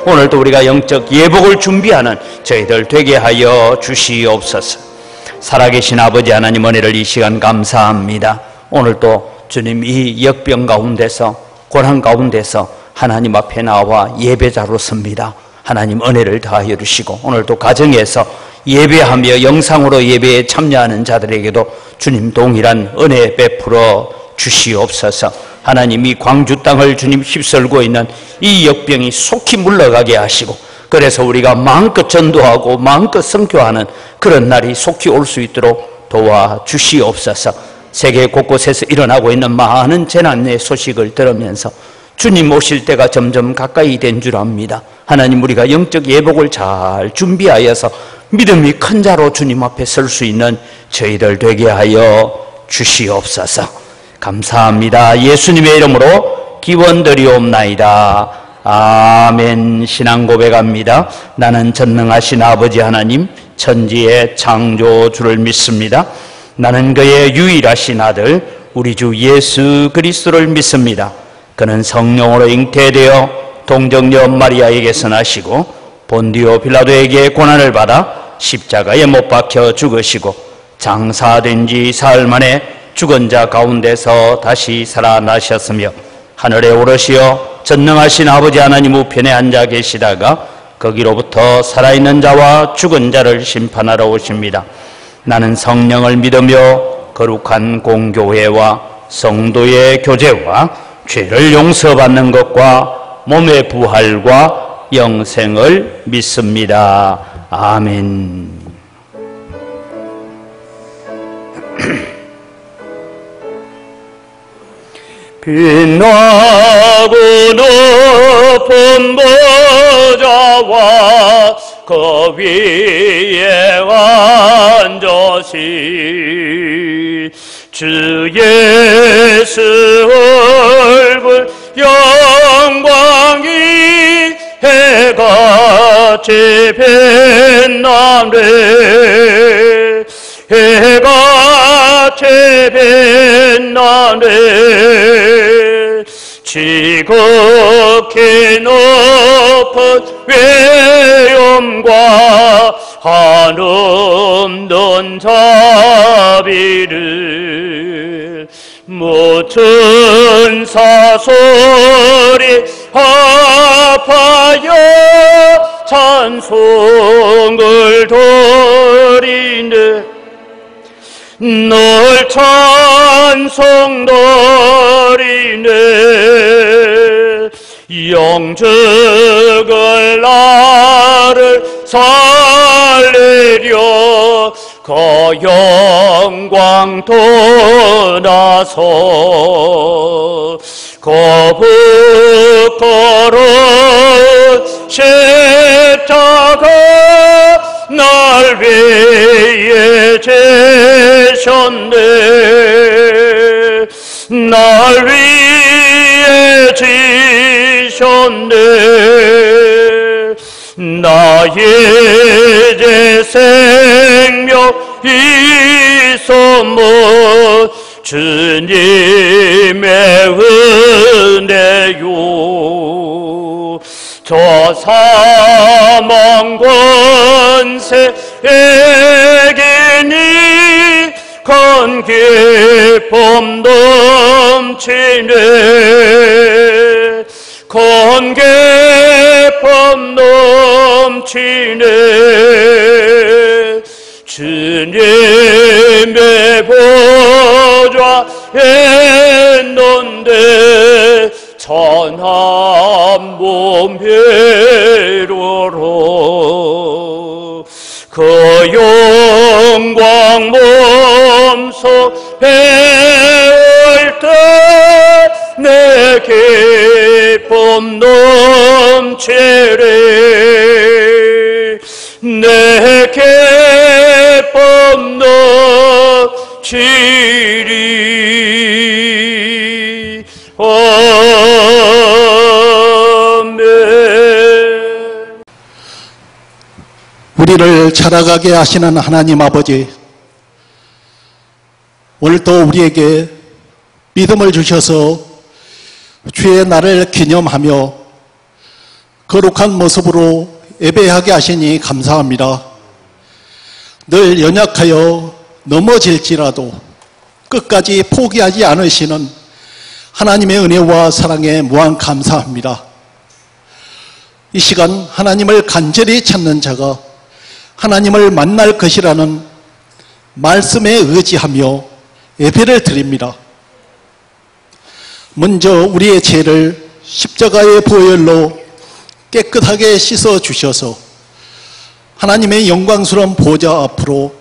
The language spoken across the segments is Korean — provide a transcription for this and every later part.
오늘도 우리가 영적 예복을 준비하는 저희들 되게 하여 주시옵소서. 살아계신 아버지 하나님, 은혜를 이 시간 감사합니다. 오늘도 주님 이 역병 가운데서, 고난 가운데서 하나님 앞에 나와 예배자로 섭니다. 하나님 은혜를 더하여 주시고, 오늘도 가정에서 예배하며 영상으로 예배에 참여하는 자들에게도 주님 동일한 은혜 베풀어 주시옵소서. 하나님, 이 광주 땅을 주님 휩쓸고 있는 이 역병이 속히 물러가게 하시고, 그래서 우리가 마음껏 전도하고 마음껏 선교하는 그런 날이 속히 올 수 있도록 도와주시옵소서. 세계 곳곳에서 일어나고 있는 많은 재난의 소식을 들으면서 주님 오실 때가 점점 가까이 된 줄 압니다. 하나님, 우리가 영적 예복을 잘 준비하여서 믿음이 큰 자로 주님 앞에 설 수 있는 저희들 되게 하여 주시옵소서. 감사합니다. 예수님의 이름으로 기원드리옵나이다. 아멘. 신앙 고백합니다. 나는 전능하신 아버지 하나님, 천지의 창조주를 믿습니다. 나는 그의 유일하신 아들 우리 주 예수 그리스도를 믿습니다. 그는 성령으로 잉태되어 동정녀 마리아에게서 나시고 본디오 빌라도에게 고난을 받아 십자가에 못 박혀 죽으시고 장사된 지 사흘 만에 죽은 자 가운데서 다시 살아나셨으며 하늘에 오르시어 전능하신 아버지 하나님 우편에 앉아 계시다가 거기로부터 살아있는 자와 죽은 자를 심판하러 오십니다. 나는 성령을 믿으며 거룩한 공교회와 성도의 교제와 죄를 용서받는 것과 몸의 부활과 영생을 믿습니다. 아멘. 빛나고 높은 보좌와 그 위에 앉으신 주 예수 얼굴 영광이 해같이 빛나네. 해같이 빛나네. 지극히 높은 외음과 한없는 자비를 모든 사소리 합하여 찬송을 드리네. 널 찬송 드리네. 영적을 나를 살리려 그 영광 떠나서 거북거른 십자가 날 위해 지셨네. 날 위해 지셨네. 나의 이제 생명 있음은 주님의 은혜요. 저 사망 권세에게니 큰 기쁨 넘치네. 큰 기쁨 넘치네. 주님의 보좌에 있는데 천한 몸회로로 그 영광 몸속 배울 때 내 기쁨 넘치리. 내 기쁨 넘치리. 우리를 자라가게 하시는 하나님 아버지, 오늘도 우리에게 믿음을 주셔서 주의 날을 기념하며 거룩한 모습으로 예배하게 하시니 감사합니다. 늘 연약하여 넘어질지라도 끝까지 포기하지 않으시는 하나님의 은혜와 사랑에 무한 감사합니다. 이 시간 하나님을 간절히 찾는 자가 하나님을 만날 것이라는 말씀에 의지하며 예배를 드립니다. 먼저 우리의 죄를 십자가의 보혈로 깨끗하게 씻어 주셔서 하나님의 영광스러운 보좌 앞으로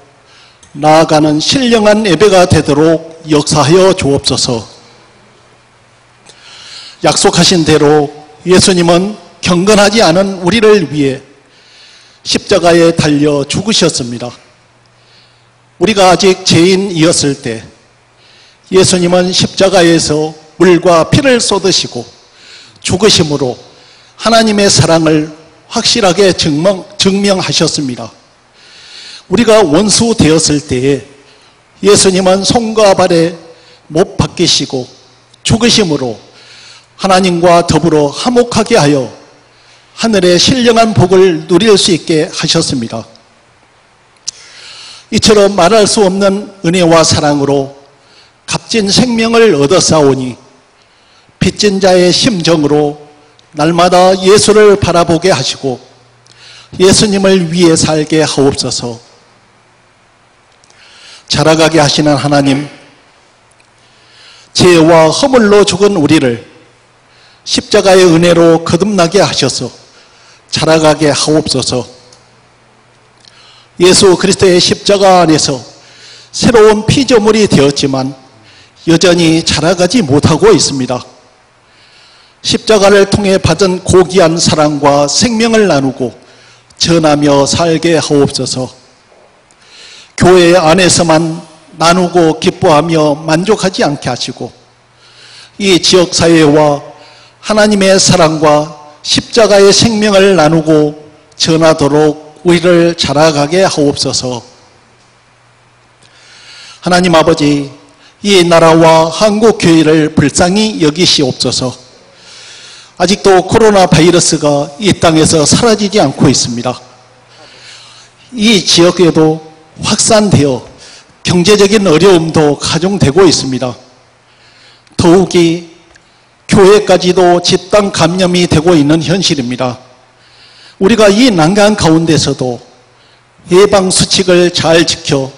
나아가는 신령한 예배가 되도록 역사하여 주옵소서. 약속하신 대로 예수님은 경건하지 않은 우리를 위해 십자가에 달려 죽으셨습니다. 우리가 아직 죄인이었을 때 예수님은 십자가에서 물과 피를 쏟으시고 죽으심으로 하나님의 사랑을 확실하게 증명하셨습니다. 우리가 원수 되었을 때에 예수님은 손과 발에 못 박히시고 죽으심으로 하나님과 더불어 화목하게 하여 하늘의 신령한 복을 누릴 수 있게 하셨습니다. 이처럼 말할 수 없는 은혜와 사랑으로 값진 생명을 얻어싸오니 빚진 자의 심정으로 날마다 예수를 바라보게 하시고 예수님을 위해 살게 하옵소서. 자라가게 하시는 하나님, 죄와 허물로 죽은 우리를 십자가의 은혜로 거듭나게 하셔서 자라가게 하옵소서. 예수 그리스도의 십자가 안에서 새로운 피조물이 되었지만 여전히 자라가지 못하고 있습니다. 십자가를 통해 받은 고귀한 사랑과 생명을 나누고 전하며 살게 하옵소서. 교회 안에서만 나누고 기뻐하며 만족하지 않게 하시고 이 지역사회와 하나님의 사랑과 십자가의 생명을 나누고 전하도록 우리를 자라가게 하옵소서. 하나님 아버지, 이 나라와 한국교회를 불쌍히 여기시옵소서. 아직도 코로나 바이러스가 이 땅에서 사라지지 않고 있습니다. 이 지역에도 확산되어 경제적인 어려움도 가중되고 있습니다. 더욱이 교회까지도 집단 감염이 되고 있는 현실입니다. 우리가 이 난간 가운데서도 예방수칙을 잘 지켜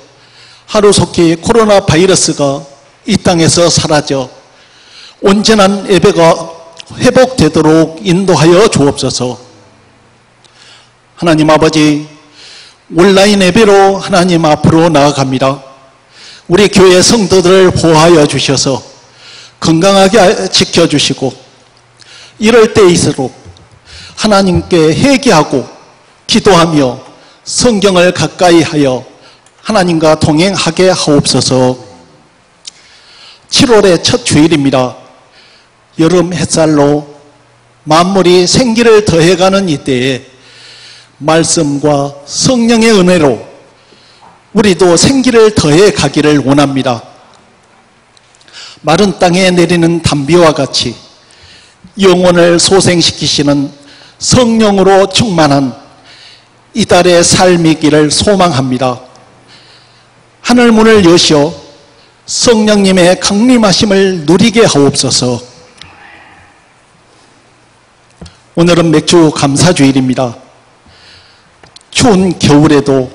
하루속히 코로나 바이러스가 이 땅에서 사라져 온전한 예배가 회복되도록 인도하여 주옵소서. 하나님 아버지, 온라인 예배로 하나님 앞으로 나아갑니다. 우리 교회 성도들을 보호하여 주셔서 건강하게 지켜주시고 이럴 때일수록 하나님께 회개하고 기도하며 성경을 가까이 하여 하나님과 동행하게 하옵소서. 7월의 첫 주일입니다. 여름 햇살로 만물이 생기를 더해가는 이때에 말씀과 성령의 은혜로 우리도 생기를 더해 가기를 원합니다. 마른 땅에 내리는 단비와 같이 영혼을 소생시키시는 성령으로 충만한 이달의 삶이기를 소망합니다. 하늘문을 여시어 성령님의 강림하심을 누리게 하옵소서. 오늘은 맥주 감사주일입니다. 추운 겨울에도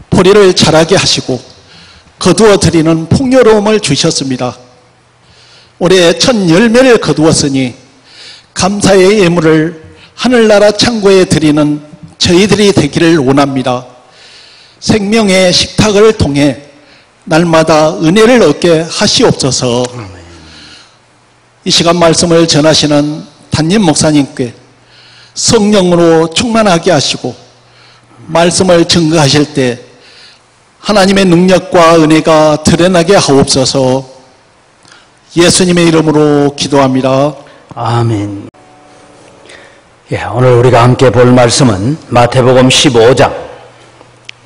보리를 자라게 하시고 거두어 드리는 풍요로움을 주셨습니다. 올해 첫 열매를 거두었으니 감사의 예물을 하늘나라 창고에 드리는 저희들이 되기를 원합니다. 생명의 식탁을 통해 날마다 은혜를 얻게 하시옵소서. 이 시간 말씀을 전하시는 담임 목사님께 성령으로 충만하게 하시고 말씀을 증거하실 때 하나님의 능력과 은혜가 드러나게 하옵소서. 예수님의 이름으로 기도합니다. 아멘. 예, 오늘 우리가 함께 볼 말씀은 마태복음 15장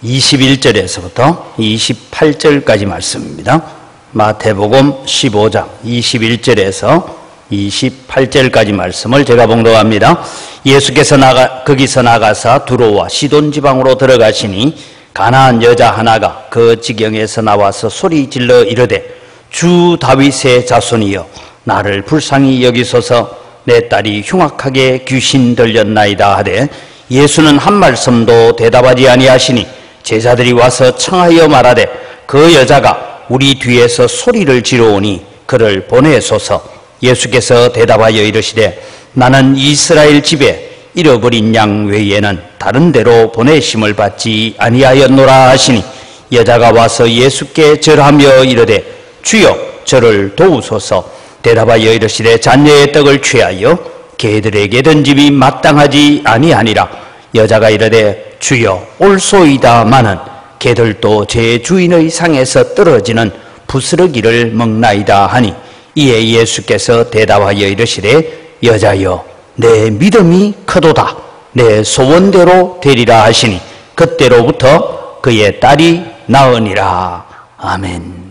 21절에서부터 28절까지 말씀입니다. 마태복음 15장 21절에서 28절까지 말씀을 제가 봉독합니다. 예수께서 거기서 나가사 두로와 시돈 지방으로 들어가시니 가나안 여자 하나가 그 지경에서 나와서 소리 질러 이르되 주 다윗의 자손이여 나를 불쌍히 여기소서 내 딸이 흉악하게 귀신 들렸나이다 하되 예수는 한 말씀도 대답하지 아니하시니 제자들이 와서 청하여 말하되 그 여자가 우리 뒤에서 소리를 지르오니 그를 보내소서. 예수께서 대답하여 이르시되 나는 이스라엘 집에 잃어버린 양 외에는 다른 데로 보내심을 받지 아니하였노라 하시니 여자가 와서 예수께 절하며 이르되 주여 저를 도우소서. 대답하여 이르시되 잔녀의 떡을 취하여 개들에게 던짐이 마땅하지 아니하니라. 여자가 이르되 주여 올소이다마는 개들도 제 주인의 상에서 떨어지는 부스러기를 먹나이다 하니 이에 예수께서 대답하여 이르시되 여자여 내 믿음이 크도다 내 소원대로 되리라 하시니 그때로부터 그의 딸이 나으니라. 아멘.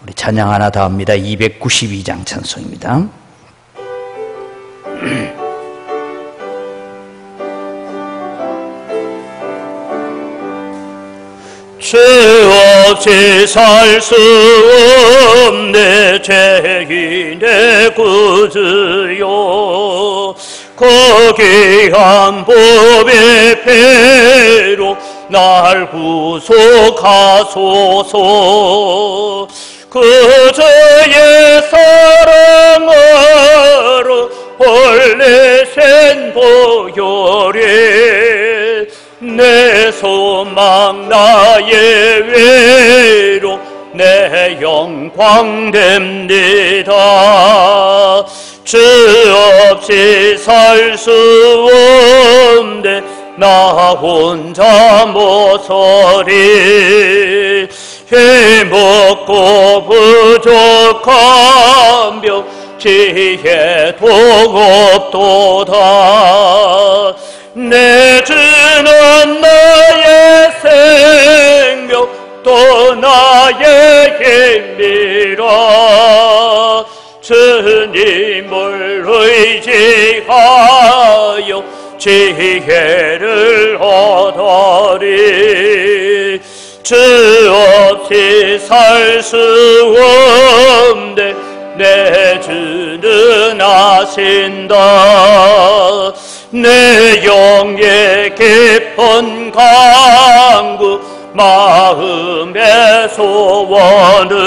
우리 찬양 하나 더 합니다. 292장 찬송입니다. 죄 없이 살 수 없네 죄인의 구주여 거기한 법의 배로 날 구속하소서. 그저의 사랑으로 홀레센 보혈에 내 소망 나의 외로 내 영광됩니다. 죄 없이 살 수 없네 나 혼자 모서리 힘없고 부족하며 지혜도 없도다. 내 주는 나의 생명 또 나의 힘이라. 주님을 의지하여 지혜를 얻으리. 주 없이 살 수 없네 내 주는 아신다. 내 영의 깊은 간구 마음의 소원은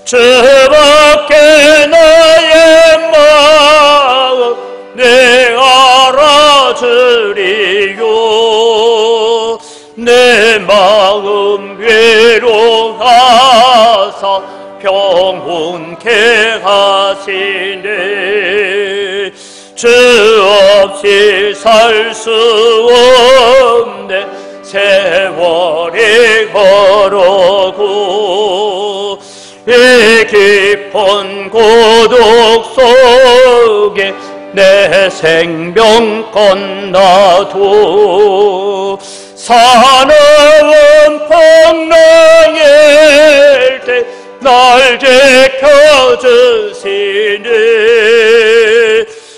주밖에 나의 마음 내 알아주리요. 내 마음 괴로워하사 평온케 하시네. 주 없이 살 수 없네 세월이 걸어고 이 깊은 고독 속에 내 생명 건너도 사나운 풍랑일 때 날 지켜주시네.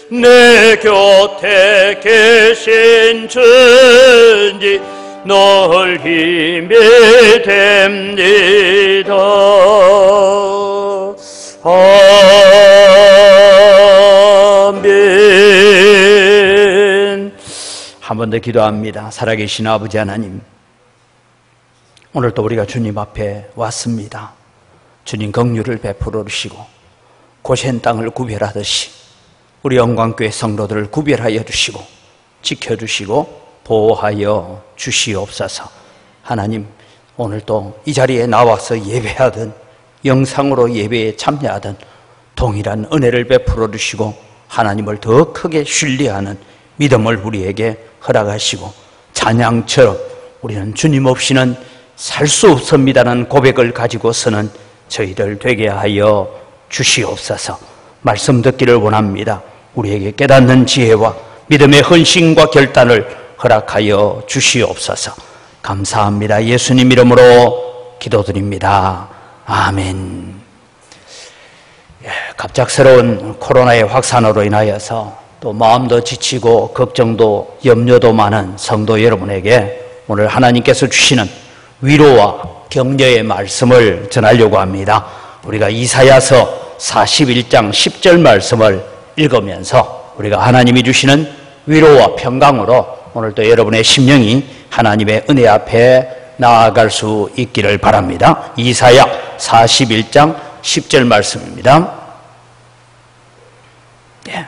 내 곁에 계신 주님 늘 힘이 됩니다. 아멘. 한 번 더 기도합니다. 살아계신 아버지 하나님, 오늘도 우리가 주님 앞에 왔습니다. 주님 긍휼을 베풀어 주시고 고센 땅을 구별하듯이 우리 영광교회 성도들을 구별하여 주시고 지켜주시고 보호하여 주시옵소서. 하나님, 오늘도 이 자리에 나와서 예배하든 영상으로 예배에 참여하든 동일한 은혜를 베풀어 주시고 하나님을 더 크게 신뢰하는 믿음을 우리에게 허락하시고 찬양처럼 우리는 주님 없이는 살 수 없습니다는 고백을 가지고서는 저희들 되게 하여 주시옵소서. 말씀 듣기를 원합니다. 우리에게 깨닫는 지혜와 믿음의 헌신과 결단을 허락하여 주시옵소서. 감사합니다. 예수님 이름으로 기도드립니다. 아멘. 갑작스러운 코로나의 확산으로 인하여서 또 마음도 지치고 걱정도 염려도 많은 성도 여러분에게 오늘 하나님께서 주시는 위로와 격려의 말씀을 전하려고 합니다. 우리가 이사야서 41장 10절 말씀을 읽으면서 우리가 하나님이 주시는 위로와 평강으로 오늘 또 여러분의 심령이 하나님의 은혜 앞에 나아갈 수 있기를 바랍니다. 이사야 41장 10절 말씀입니다.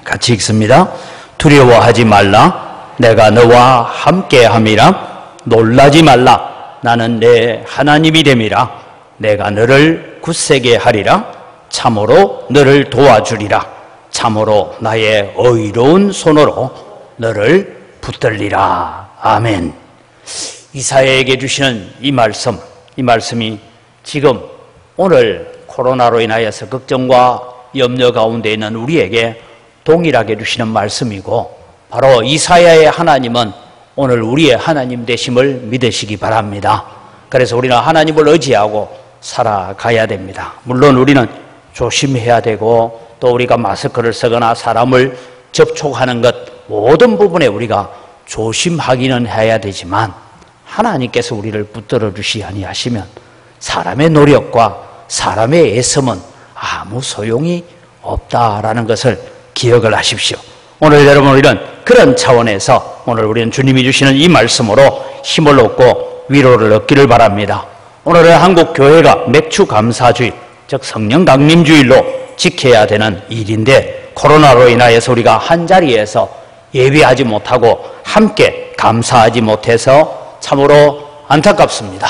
같이 읽습니다. 두려워하지 말라. 내가 너와 함께함이라. 놀라지 말라. 나는 내 하나님이 됨이라. 내가 너를 굳세게 하리라. 참으로 너를 도와주리라. 참으로 나의 의로운 손으로 너를 붙들리라. 아멘. 이사야에게 주시는 이 말씀이 지금 오늘 코로나로 인하여서 걱정과 염려 가운데 있는 우리에게 동일하게 주시는 말씀이고, 바로 이사야의 하나님은 오늘 우리의 하나님 되심을 믿으시기 바랍니다. 그래서 우리는 하나님을 의지하고 살아가야 됩니다. 물론 우리는 조심해야 되고, 또 우리가 마스크를 쓰거나 사람을 접촉하는 것 모든 부분에 우리가 조심하기는 해야 되지만, 하나님께서 우리를 붙들어 주시 아니하시면 사람의 노력과 사람의 애씀은 아무 소용이 없다라는 것을 기억을 하십시오. 오늘 여러분, 우리는 그런 차원에서 오늘 우리는 주님이 주시는 이 말씀으로 힘을 얻고 위로를 얻기를 바랍니다. 오늘은 한국 교회가 맥주 감사주일, 즉 성령 강림주일로 지켜야 되는 일인데, 코로나로 인하여서 우리가 한자리에서 예배하지 못하고 함께 감사하지 못해서 참으로 안타깝습니다.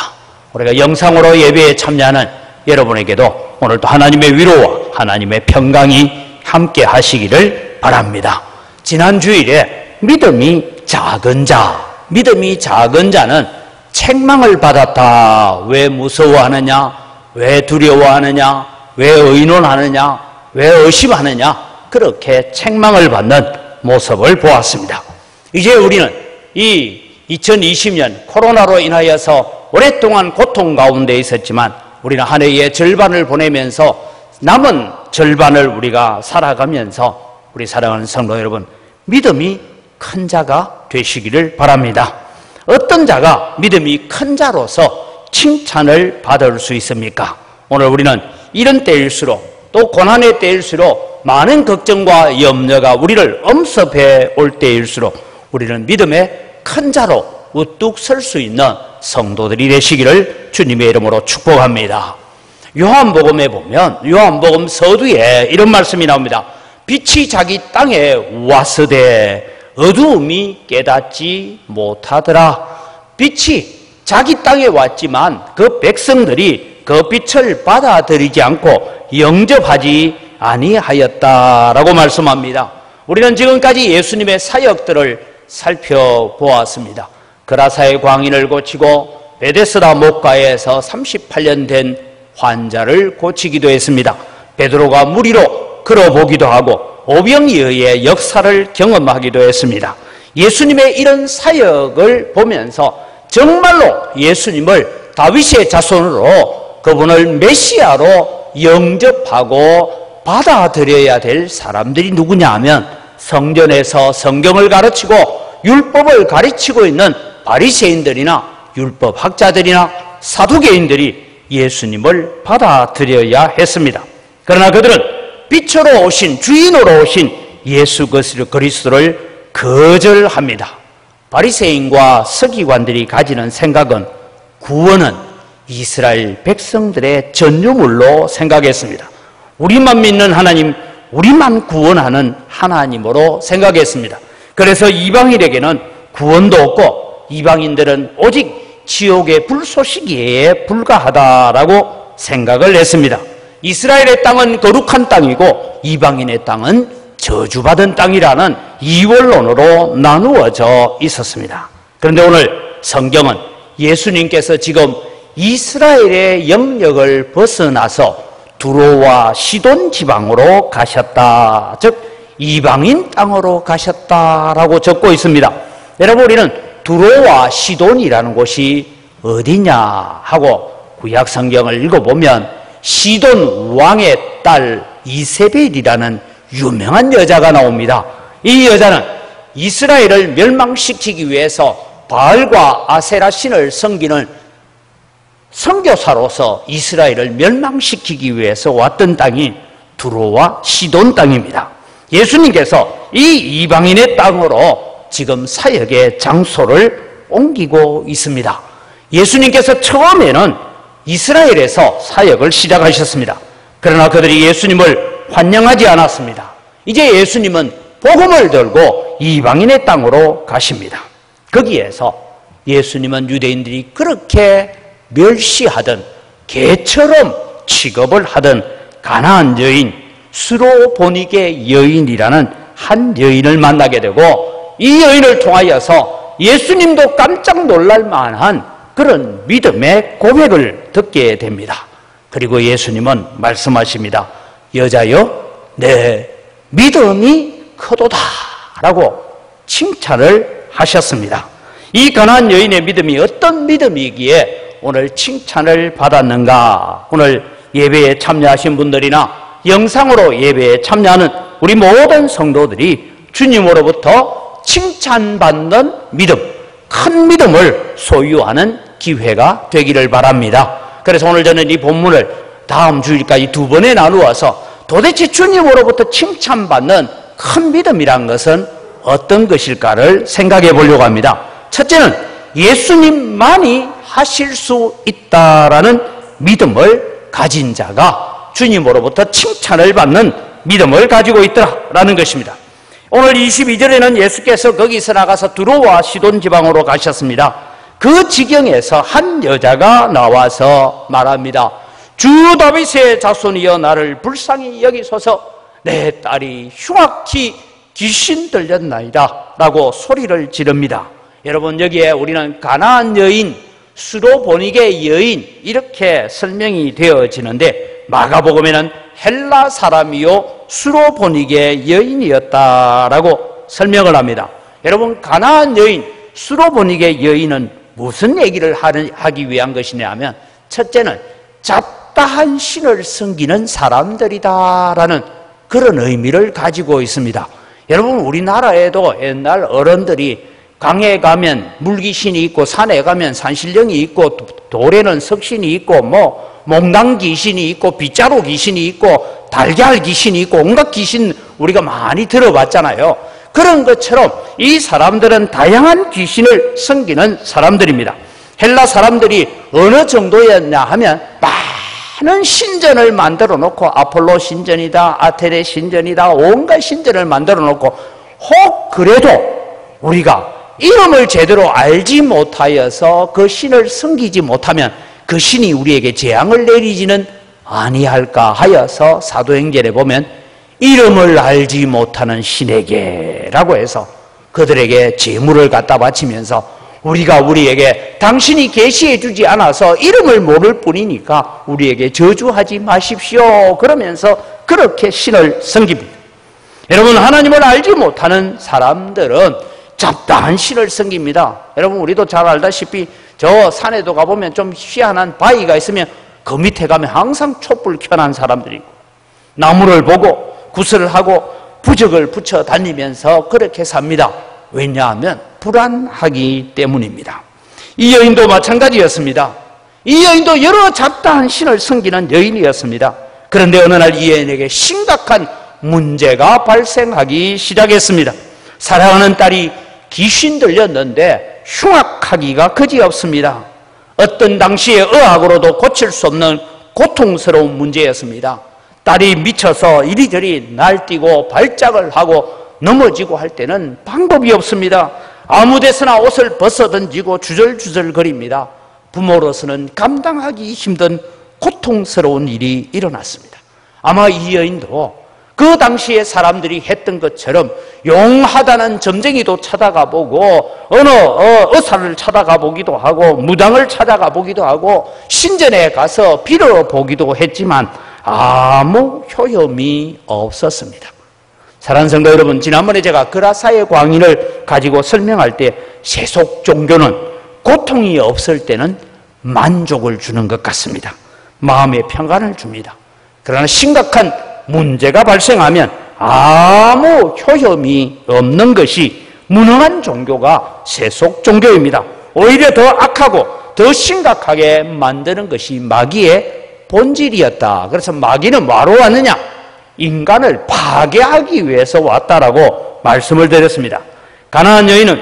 우리가 영상으로 예배에 참여하는 여러분에게도 오늘도 하나님의 위로와 하나님의 평강이 함께 하시기를 바랍니다. 지난 주일에 믿음이 작은 자는 책망을 받았다. 왜 무서워하느냐? 왜 두려워하느냐? 왜 의논하느냐? 왜 의심하느냐? 그렇게 책망을 받는 모습을 보았습니다. 이제 우리는 이 2020년 코로나로 인하여서 오랫동안 고통 가운데 있었지만, 우리는 한 해의 절반을 보내면서 남은 절반을 우리가 살아가면서 우리 사랑하는 성도 여러분, 믿음이 큰 자가 되시기를 바랍니다. 어떤 자가 믿음이 큰 자로서 칭찬을 받을 수 있습니까? 오늘 우리는 이런 때일수록, 또 고난의 때일수록, 많은 걱정과 염려가 우리를 엄습해 올 때일수록 우리는 믿음의 큰 자로 우뚝 설 수 있는 성도들이 되시기를 주님의 이름으로 축복합니다. 요한복음에 보면 요한복음 서두에 이런 말씀이 나옵니다. 빛이 자기 땅에 왔으되 어두움이 깨닫지 못하더라. 빛이 자기 땅에 왔지만 그 백성들이 그 빛을 받아들이지 않고 영접하지 아니하였다라고 말씀합니다. 우리는 지금까지 예수님의 사역들을 살펴보았습니다. 그라사의 광인을 고치고 베데스다 목가에서 38년 된 환자를 고치기도 했습니다. 베드로가 무리로 걸어보기도 하고 오병이어의 역사를 경험하기도 했습니다. 예수님의 이런 사역을 보면서 정말로 예수님을 다윗의 자손으로, 그분을 메시아로 영접하고 받아들여야 될 사람들이 누구냐 하면, 성전에서 성경을 가르치고 율법을 가르치고 있는 바리새인들이나 율법학자들이나 사두개인들이 예수님을 받아들여야 했습니다. 그러나 그들은 빛으로 오신, 주인으로 오신 예수 그리스도를 거절합니다. 바리새인과 서기관들이 가지는 생각은 구원은 이스라엘 백성들의 전유물로 생각했습니다. 우리만 믿는 하나님, 우리만 구원하는 하나님으로 생각했습니다. 그래서 이방인에게는 구원도 없고 이방인들은 오직 지옥의 불쏘시개에 불과하다라고 생각을 했습니다. 이스라엘의 땅은 거룩한 땅이고 이방인의 땅은 저주받은 땅이라는 이원론으로 나누어져 있었습니다. 그런데 오늘 성경은 예수님께서 지금 이스라엘의 영역을 벗어나서 두로와 시돈 지방으로 가셨다, 즉 이방인 땅으로 가셨다라고 적고 있습니다. 여러분, 우리는 두로와 시돈이라는 곳이 어디냐 하고 구약 성경을 읽어보면 시돈 왕의 딸 이세벨이라는 유명한 여자가 나옵니다. 이 여자는 이스라엘을 멸망시키기 위해서 바알과 아세라 신을 섬기는 선교사로서 이스라엘을 멸망시키기 위해서 왔던 땅이 두로와 시돈 땅입니다. 예수님께서 이 이방인의 땅으로 지금 사역의 장소를 옮기고 있습니다. 예수님께서 처음에는 이스라엘에서 사역을 시작하셨습니다. 그러나 그들이 예수님을 환영하지 않았습니다. 이제 예수님은 복음을 들고 이방인의 땅으로 가십니다. 거기에서 예수님은 유대인들이 그렇게 멸시하던 개처럼 취급을 하던 가나안 여인 스로보니게 여인이라는 한 여인을 만나게 되고 이 여인을 통하여서 예수님도 깜짝 놀랄 만한 그런 믿음의 고백을 듣게 됩니다. 그리고 예수님은 말씀하십니다. 여자여, 내 믿음이 크도다 라고 칭찬을 하셨습니다. 이 가나안 여인의 믿음이 어떤 믿음이기에 오늘 칭찬을 받았는가? 오늘 예배에 참여하신 분들이나 영상으로 예배에 참여하는 우리 모든 성도들이 주님으로부터 칭찬받는 믿음, 큰 믿음을 소유하는 기회가 되기를 바랍니다. 그래서 오늘 저는 이 본문을 다음 주일까지 2번에 나누어서 도대체 주님으로부터 칭찬받는 큰 믿음이란 것은 어떤 것일까를 생각해 보려고 합니다. 첫째는 예수님만이 하실 수 있다라는 믿음을 가진 자가 주님으로부터 칭찬을 받는 믿음을 가지고 있더라라는 것입니다. 오늘 22절에는 예수께서 거기서 나가서 두로와 시돈 지방으로 가셨습니다. 그 지경에서 한 여자가 나와서 말합니다. 주 다윗의 자손이여 나를 불쌍히 여기소서. 내 딸이 흉악히 귀신 들렸나이다 라고 소리를 지릅니다. 여러분, 여기에 우리는 가나안 여인, 스로보니게 여인 이렇게 설명이 되어지는데 마가복음에는 헬라 사람이요 스로보니게 여인이었다라고 설명을 합니다. 여러분, 가나안 여인, 스로보니게 여인은 무슨 얘기를 하기 위한 것이냐 하면 첫째는 잡다한 신을 섬기는 사람들이다라는 그런 의미를 가지고 있습니다. 여러분, 우리나라에도 옛날 어른들이 강에 가면 물귀신이 있고 산에 가면 산신령이 있고 돌에는 석신이 있고 몽당 귀신이 있고 빗자루 귀신이 있고 달걀 귀신이 있고 온갖 귀신 우리가 많이 들어봤잖아요. 그런 것처럼 이 사람들은 다양한 귀신을 섬기는 사람들입니다. 헬라 사람들이 어느 정도였냐 하면 많은 신전을 만들어 놓고 아폴로 신전이다, 아테네 신전이다, 온갖 신전을 만들어 놓고 혹 그래도 우리가 이름을 제대로 알지 못하여서 그 신을 섬기지 못하면 그 신이 우리에게 재앙을 내리지는 아니할까 하여서 사도행전에 보면 이름을 알지 못하는 신에게라고 해서 그들에게 제물을 갖다 바치면서 우리가 우리에게 당신이 계시해 주지 않아서 이름을 모를 뿐이니까 우리에게 저주하지 마십시오 그러면서 그렇게 신을 섬깁니다. 여러분, 하나님을 알지 못하는 사람들은 잡다한 신을 섬깁니다. 여러분, 우리도 잘 알다시피 저 산에도 가보면 좀 희한한 바위가 있으면 그 밑에 가면 항상 촛불 켜난 사람들이 있고 나무를 보고 구슬을 하고 부적을 붙여 다니면서 그렇게 삽니다. 왜냐하면 불안하기 때문입니다. 이 여인도 마찬가지였습니다. 이 여인도 여러 잡다한 신을 섬기는 여인이었습니다. 그런데 어느 날 이 여인에게 심각한 문제가 발생하기 시작했습니다. 사랑하는 딸이 귀신 들렸는데 흉악하기가 그지없습니다. 어떤 당시에 의학으로도 고칠 수 없는 고통스러운 문제였습니다. 딸이 미쳐서 이리저리 날뛰고 발작을 하고 넘어지고 할 때는 방법이 없습니다. 아무 데서나 옷을 벗어던지고 주절주절 거립니다. 부모로서는 감당하기 힘든 고통스러운 일이 일어났습니다. 아마 이 여인도 그 당시에 사람들이 했던 것처럼 용하다는 점쟁이도 찾아가 보고 어느 의사를 찾아가 보기도 하고 무당을 찾아가 보기도 하고 신전에 가서 빌어보기도 했지만 아무 효험이 없었습니다. 사랑하는 성도 여러분, 지난번에 제가 그라사의 광인을 가지고 설명할 때 세속 종교는 고통이 없을 때는 만족을 주는 것 같습니다. 마음의 평안을 줍니다. 그러나 심각한 문제가 발생하면 아무 효험이 없는 것이 무능한 종교가 세속 종교입니다. 오히려 더 악하고 더 심각하게 만드는 것이 마귀의 본질이었다. 그래서 마귀는 뭐하러 왔느냐? 인간을 파괴하기 위해서 왔다라고 말씀을 드렸습니다. 가나안 여인은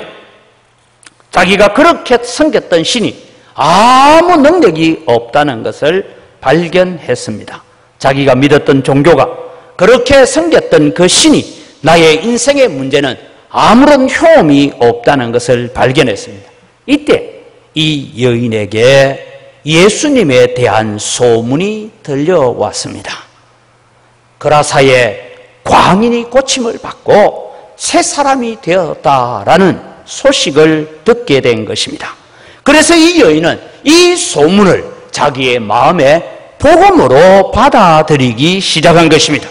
자기가 그렇게 섬겼던 신이 아무 능력이 없다는 것을 발견했습니다. 자기가 믿었던 종교가, 그렇게 섬겼던 그 신이 나의 인생의 문제는 아무런 효험이 없다는 것을 발견했습니다. 이때 이 여인에게 예수님에 대한 소문이 들려왔습니다. 그라사의 광인이 고침을 받고 새 사람이 되었다라는 소식을 듣게 된 것입니다. 그래서 이 여인은 이 소문을 자기의 마음에 복음으로 받아들이기 시작한 것입니다.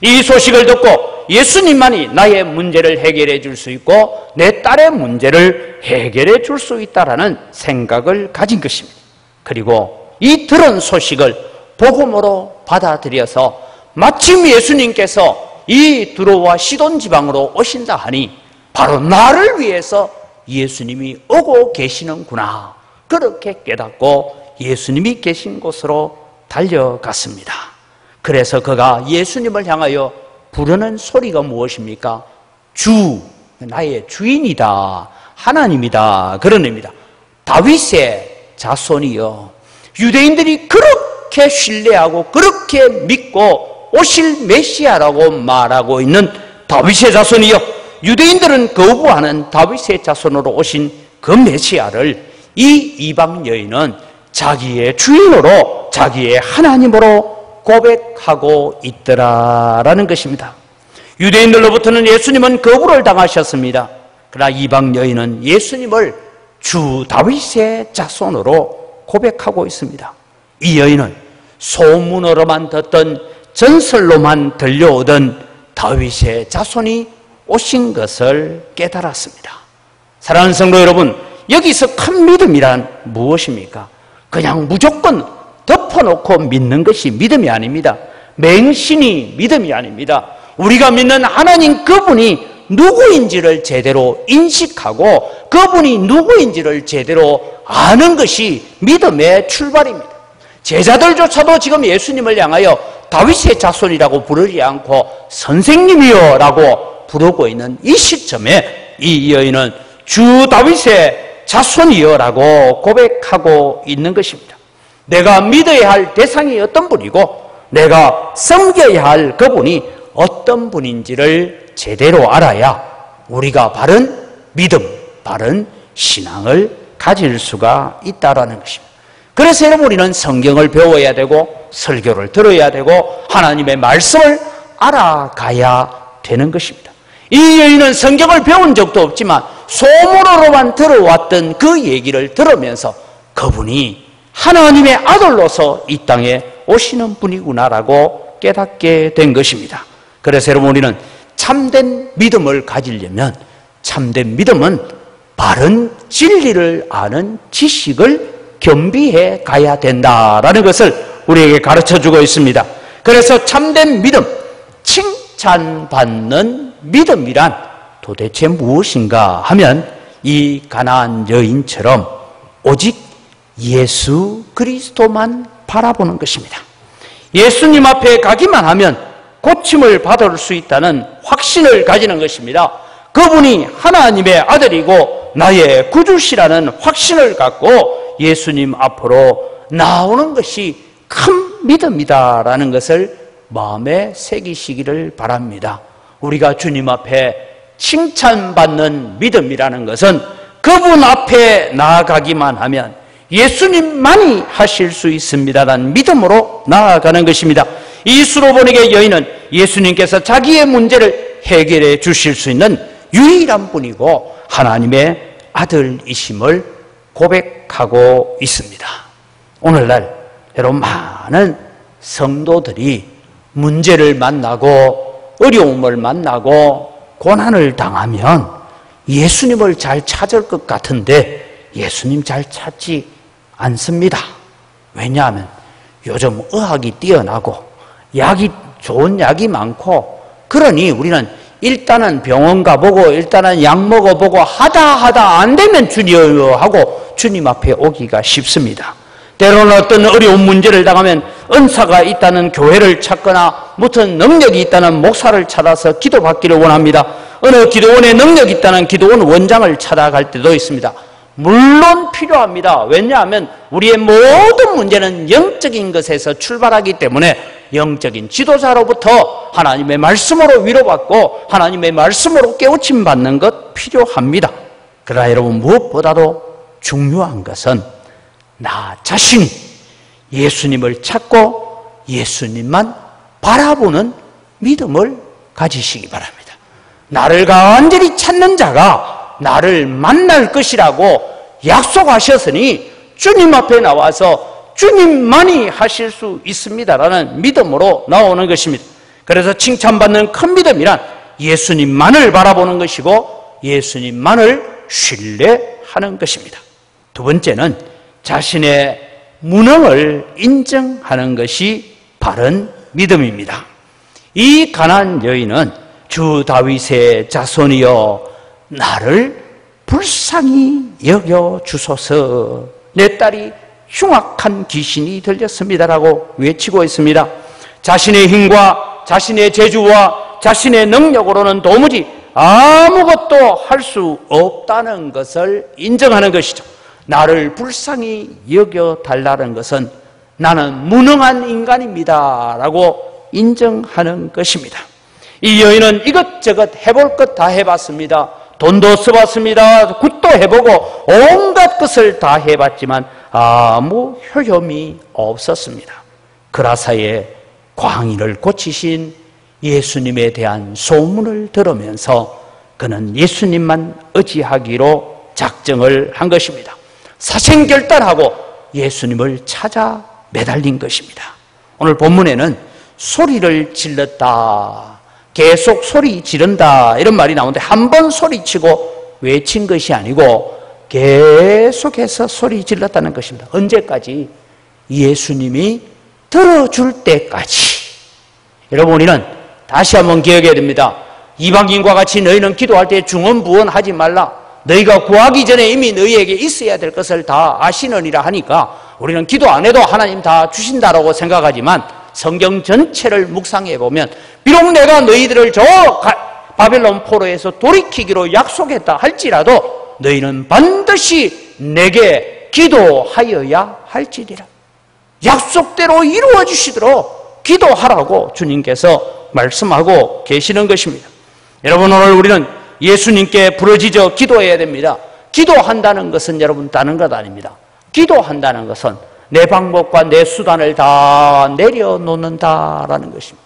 이 소식을 듣고 예수님만이 나의 문제를 해결해 줄 수 있고 내 딸의 문제를 해결해 줄 수 있다라는 생각을 가진 것입니다. 그리고 이 들은 소식을 복음으로 받아들여서 마침 예수님께서 이 두로와 시돈 지방으로 오신다 하니 바로 나를 위해서 예수님이 오고 계시는구나, 그렇게 깨닫고 예수님이 계신 곳으로 달려갔습니다. 그래서 그가 예수님을 향하여 부르는 소리가 무엇입니까? 주, 나의 주인이다, 하나님이다, 그런 의미입니다. 다윗의 자손이여, 유대인들이 그렇게 신뢰하고 그렇게 믿고 오실 메시아라고 말하고 있는 다윗의 자손이여, 유대인들은 거부하는 다윗의 자손으로 오신 그 메시아를 이 이방 여인은 자기의 주인으로, 자기의 하나님으로 고백하고 있더라라는 것입니다. 유대인들로부터는 예수님은 거부를 당하셨습니다. 그러나 이방 여인은 예수님을 주 다윗의 자손으로 고백하고 있습니다. 이 여인은 소문으로만 듣던, 전설로만 들려오던 다윗의 자손이 오신 것을 깨달았습니다. 사랑하는 성도 여러분, 여기서 큰 믿음이란 무엇입니까? 그냥 무조건 덮어놓고 믿는 것이 믿음이 아닙니다. 맹신이 믿음이 아닙니다. 우리가 믿는 하나님 그분이 누구인지를 제대로 인식하고 그분이 누구인지를 제대로 아는 것이 믿음의 출발입니다. 제자들조차도 지금 예수님을 향하여 다윗의 자손이라고 부르지 않고 선생님이여 라고 부르고 있는 이 시점에 이 여인은 주 다윗의 자손이여 라고 고백하고 있는 것입니다. 내가 믿어야 할 대상이 어떤 분이고 내가 섬겨야 할 그분이 어떤 분인지를 제대로 알아야 우리가 바른 믿음, 바른 신앙을 가질 수가 있다라는 것입니다. 그래서 여러분, 우리는 성경을 배워야 되고 설교를 들어야 되고 하나님의 말씀을 알아가야 되는 것입니다. 이 여인은 성경을 배운 적도 없지만 소문으로만 들어왔던 그 얘기를 들으면서 그분이 하나님의 아들로서 이 땅에 오시는 분이구나라고 깨닫게 된 것입니다. 그래서 여러분, 우리는 참된 믿음을 가지려면 참된 믿음은 바른 진리를 아는 지식을 겸비해 가야 된다라는 것을 우리에게 가르쳐주고 있습니다. 그래서 참된 믿음, 칭찬받는 믿음이란 도대체 무엇인가 하면 이 가나안 여인처럼 오직 예수 그리스도만 바라보는 것입니다. 예수님 앞에 가기만 하면 고침을 받을 수 있다는 확신을 가지는 것입니다. 그분이 하나님의 아들이고 나의 구주시라는 확신을 갖고 예수님 앞으로 나오는 것이 큰 믿음이다라는 것을 마음에 새기시기를 바랍니다. 우리가 주님 앞에 칭찬받는 믿음이라는 것은 그분 앞에 나아가기만 하면 예수님만이 하실 수 있습니다라는 믿음으로 나아가는 것입니다. 이 수로보니게 여인은 예수님께서 자기의 문제를 해결해 주실 수 있는 유일한 분이고 하나님의 아들이심을 고백하고 있습니다. 오늘날 여러분, 많은 성도들이 문제를 만나고 어려움을 만나고 고난을 당하면 예수님을 잘 찾을 것 같은데 예수님 잘 찾지 않습니다. 왜냐하면 요즘 의학이 뛰어나고 약이 좋은 약이 많고, 그러니 우리는 일단은 병원 가보고 일단은 약 먹어보고 하다 안 되면 주님 하고 주님 앞에 오기가 쉽습니다. 때로는 어떤 어려운 문제를 당하면 은사가 있다는 교회를 찾거나 무슨 능력이 있다는 목사를 찾아서 기도받기를 원합니다. 어느 기도원에 능력이 있다는 기도원 원장을 찾아갈 때도 있습니다. 물론 필요합니다. 왜냐하면 우리의 모든 문제는 영적인 것에서 출발하기 때문에 영적인 지도자로부터 하나님의 말씀으로 위로받고 하나님의 말씀으로 깨우침 받는 것 필요합니다. 그러나 여러분, 무엇보다도 중요한 것은 나 자신이 예수님을 찾고 예수님만 바라보는 믿음을 가지시기 바랍니다. 나를 간절히 찾는 자가 나를 만날 것이라고 약속하셨으니 주님 앞에 나와서 주님만이 하실 수 있습니다라는 믿음으로 나오는 것입니다. 그래서 칭찬받는 큰 믿음이란 예수님만을 바라보는 것이고 예수님만을 신뢰하는 것입니다. 두 번째는 자신의 무능을 인정하는 것이 바른 믿음입니다. 이 가난한 여인은 주 다윗의 자손이여 나를 불쌍히 여겨 주소서, 내 딸이 흉악한 귀신이 들렸습니다라고 외치고 있습니다. 자신의 힘과 자신의 재주와 자신의 능력으로는 도무지 아무것도 할 수 없다는 것을 인정하는 것이죠. 나를 불쌍히 여겨달라는 것은 나는 무능한 인간입니다 라고 인정하는 것입니다. 이 여인은 이것저것 해볼 것 다 해봤습니다. 돈도 써봤습니다. 굿도 해보고 온갖 것을 다 해봤지만 아무 효험이 없었습니다. 그라사의 광인을 고치신 예수님에 대한 소문을 들으면서 그는 예수님만 의지하기로 작정을 한 것입니다. 사생결단하고 예수님을 찾아 매달린 것입니다. 오늘 본문에는 소리를 질렀다, 계속 소리 지른다 이런 말이 나오는데 한 번 소리치고 외친 것이 아니고 계속해서 소리 질렀다는 것입니다. 언제까지? 예수님이 들어줄 때까지. 여러분, 우리는 다시 한번 기억해야 됩니다. 이방인과 같이 너희는 기도할 때 중언부언하지 말라. 너희가 구하기 전에 이미 너희에게 있어야 될 것을 다 아시느니라 하니까 우리는 기도 안 해도 하나님 다 주신다라고 생각하지만 성경 전체를 묵상해 보면 비록 내가 너희들을 저 바벨론 포로에서 돌이키기로 약속했다 할지라도 너희는 반드시 내게 기도하여야 할지니라. 약속대로 이루어 주시도록 기도하라고 주님께서 말씀하고 계시는 것입니다. 여러분, 오늘 우리는 예수님께 부르짖어 기도해야 됩니다. 기도한다는 것은 여러분 다른 것 아닙니다. 기도한다는 것은 내 방법과 내 수단을 다 내려놓는다라는 것입니다.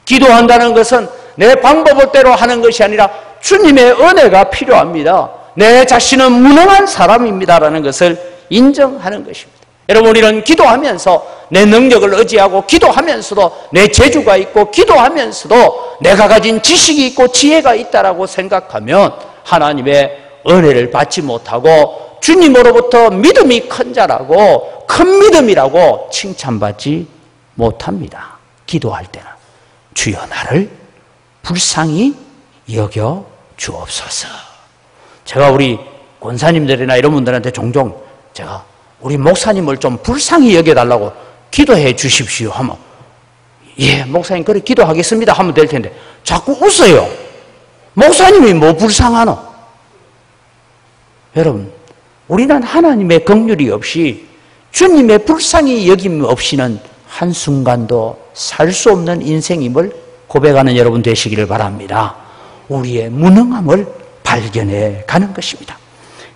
기도한다는 것은 내 방법대로 하는 것이 아니라 주님의 은혜가 필요합니다. 내 자신은 무능한 사람입니다라는 것을 인정하는 것입니다. 여러분, 우리는 기도하면서 내 능력을 의지하고 기도하면서도 내 재주가 있고 기도하면서도 내가 가진 지식이 있고 지혜가 있다라고 생각하면 하나님의 은혜를 받지 못하고 주님으로부터 믿음이 큰 자라고 큰 믿음이라고 칭찬받지 못합니다. 기도할 때는 주여 나를 불쌍히 여겨 주옵소서. 제가 우리 권사님들이나 이런 분들한테 종종 제가 우리 목사님을 좀 불쌍히 여겨달라고 기도해 주십시오 하면 예, 목사님 그래 기도하겠습니다 하면 될 텐데 자꾸 웃어요. 목사님이 뭐 불쌍하노? 여러분, 우리는 하나님의 긍휼이 없이 주님의 불쌍히 여김 없이는 한순간도 살 수 없는 인생임을 고백하는 여러분 되시기를 바랍니다. 우리의 무능함을 발견해 가는 것입니다.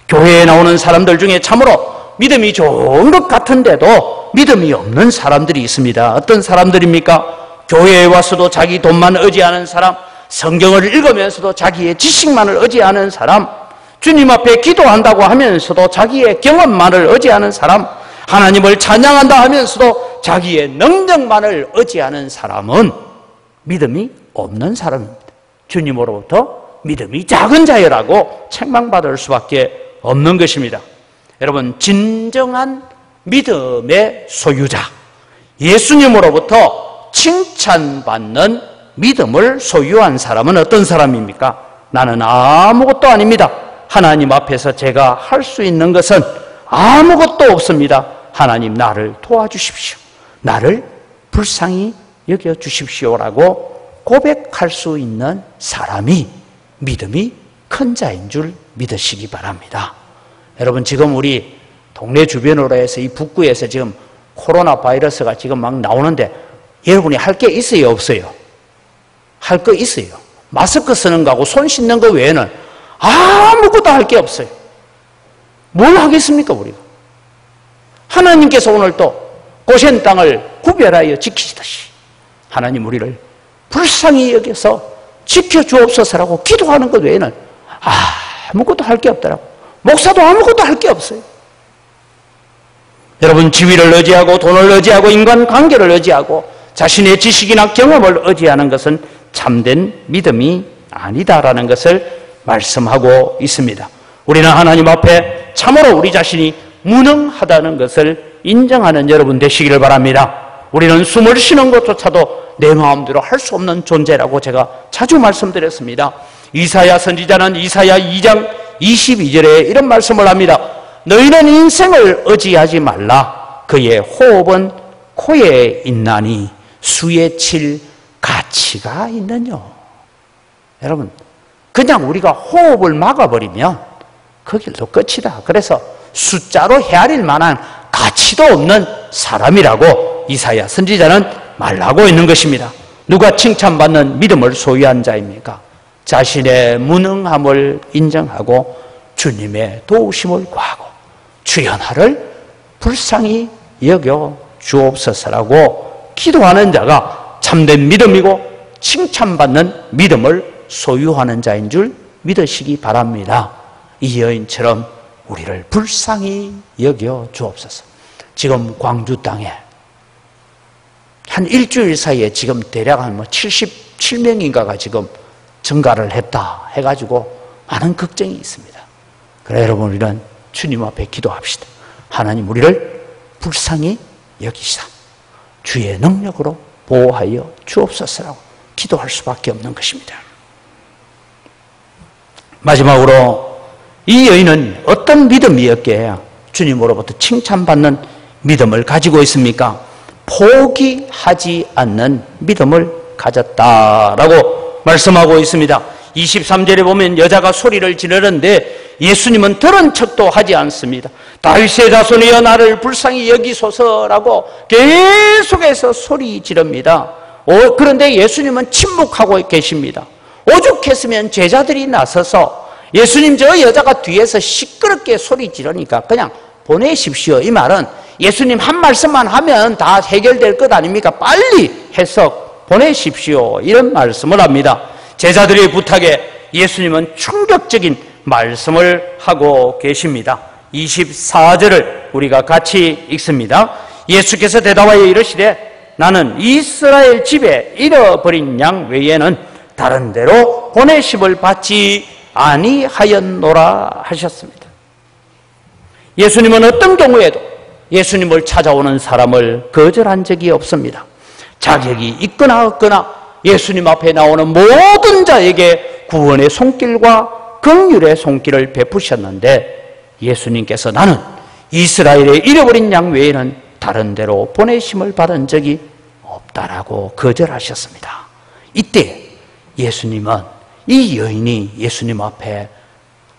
교회에 나오는 사람들 중에 참으로 믿음이 좋은 것 같은데도 믿음이 없는 사람들이 있습니다. 어떤 사람들입니까? 교회에 와서도 자기 돈만 의지하는 사람, 성경을 읽으면서도 자기의 지식만을 의지하는 사람, 주님 앞에 기도한다고 하면서도 자기의 경험만을 의지하는 사람, 하나님을 찬양한다 하면서도 자기의 능력만을 의지하는 사람은 믿음이 없는 사람입니다. 주님으로부터 믿음이 작은 자여라고 책망받을 수밖에 없는 것입니다. 여러분, 진정한 믿음의 소유자, 예수님으로부터 칭찬받는 믿음을 소유한 사람은 어떤 사람입니까? 나는 아무것도 아닙니다. 하나님 앞에서 제가 할 수 있는 것은 아무것도 없습니다. 하나님 나를 도와주십시오. 나를 불쌍히 여겨주십시오라고 고백할 수 있는 사람이 믿음이 큰 자인 줄 믿으시기 바랍니다. 여러분, 지금 우리 동네 주변으로 해서 이 북구에서 지금 코로나 바이러스가 지금 막 나오는데 여러분이 할 게 있어요, 없어요? 할 거 있어요. 마스크 쓰는 거하고 손 씻는 거 외에는 아무것도 할 게 없어요. 뭘 하겠습니까, 우리가? 하나님께서 오늘 또 고센 땅을 구별하여 지키시듯이 하나님 우리를 불쌍히 여겨서 지켜주옵소서라고 기도하는 것 외에는 아무것도 할 게 없더라고. 목사도 아무것도 할 게 없어요. 여러분, 지위를 의지하고 돈을 의지하고 인간관계를 의지하고 자신의 지식이나 경험을 의지하는 것은 참된 믿음이 아니다라는 것을 말씀하고 있습니다. 우리는 하나님 앞에 참으로 우리 자신이 무능하다는 것을 인정하는 여러분 되시기를 바랍니다. 우리는 숨을 쉬는 것조차도 내 마음대로 할 수 없는 존재라고 제가 자주 말씀드렸습니다. 이사야 선지자는 이사야 2장 22절에 이런 말씀을 합니다. 너희는 인생을 의지하지 말라. 그의 호흡은 코에 있나니 수에 칠 가치가 있느뇨. 여러분, 그냥 우리가 호흡을 막아버리면 그 길도 끝이다. 그래서 숫자로 헤아릴 만한 가치도 없는 사람이라고 이사야 선지자는 말하고 있는 것입니다. 누가 칭찬받는 믿음을 소유한 자입니까? 자신의 무능함을 인정하고 주님의 도우심을 구하고 주여 나를 불쌍히 여겨 주옵소서라고 기도하는 자가 참된 믿음이고 칭찬받는 믿음을 소유하는 자인 줄 믿으시기 바랍니다. 이 여인처럼 우리를 불쌍히 여겨 주옵소서. 지금 광주 땅에 한 일주일 사이에 지금 대략 한 77명인가가 지금 증가를 했다 해가지고 많은 걱정이 있습니다. 그래 여러분, 우리는 주님 앞에 기도합시다. 하나님 우리를 불쌍히 여기시다. 주의 능력으로 보호하여 주옵소서라고 기도할 수밖에 없는 것입니다. 마지막으로 이 여인은 어떤 믿음이었기에 주님으로부터 칭찬받는 믿음을 가지고 있습니까? 포기하지 않는 믿음을 가졌다라고 말씀하고 있습니다. 23절에 보면 여자가 소리를 지르는데 예수님은 들은 척도 하지 않습니다. 다윗의 자손이여 나를 불쌍히 여기소서라고 계속해서 소리 지릅니다. 그런데 예수님은 침묵하고 계십니다. 오죽했으면 제자들이 나서서 예수님 저 여자가 뒤에서 시끄럽게 소리 지르니까 그냥 보내십시오. 이 말은 예수님 한 말씀만 하면 다 해결될 것 아닙니까? 빨리 해서 보내십시오. 이런 말씀을 합니다. 제자들의 부탁에 예수님은 충격적인 말씀을 하고 계십니다. 24절을 우리가 같이 읽습니다. 예수께서 대답하여 이르시되 나는 이스라엘 집에 잃어버린 양 외에는 다른 데로 보내심을 받지 아니하였노라 하셨습니다. 예수님은 어떤 경우에도 예수님을 찾아오는 사람을 거절한 적이 없습니다. 자격이 있거나 없거나 예수님 앞에 나오는 모든 자에게 구원의 손길과 긍휼의 손길을 베푸셨는데 예수님께서 나는 이스라엘의 잃어버린 양 외에는 다른 데로 보내심을 받은 적이 없다라고 거절하셨습니다. 이때 예수님은 이 여인이 예수님 앞에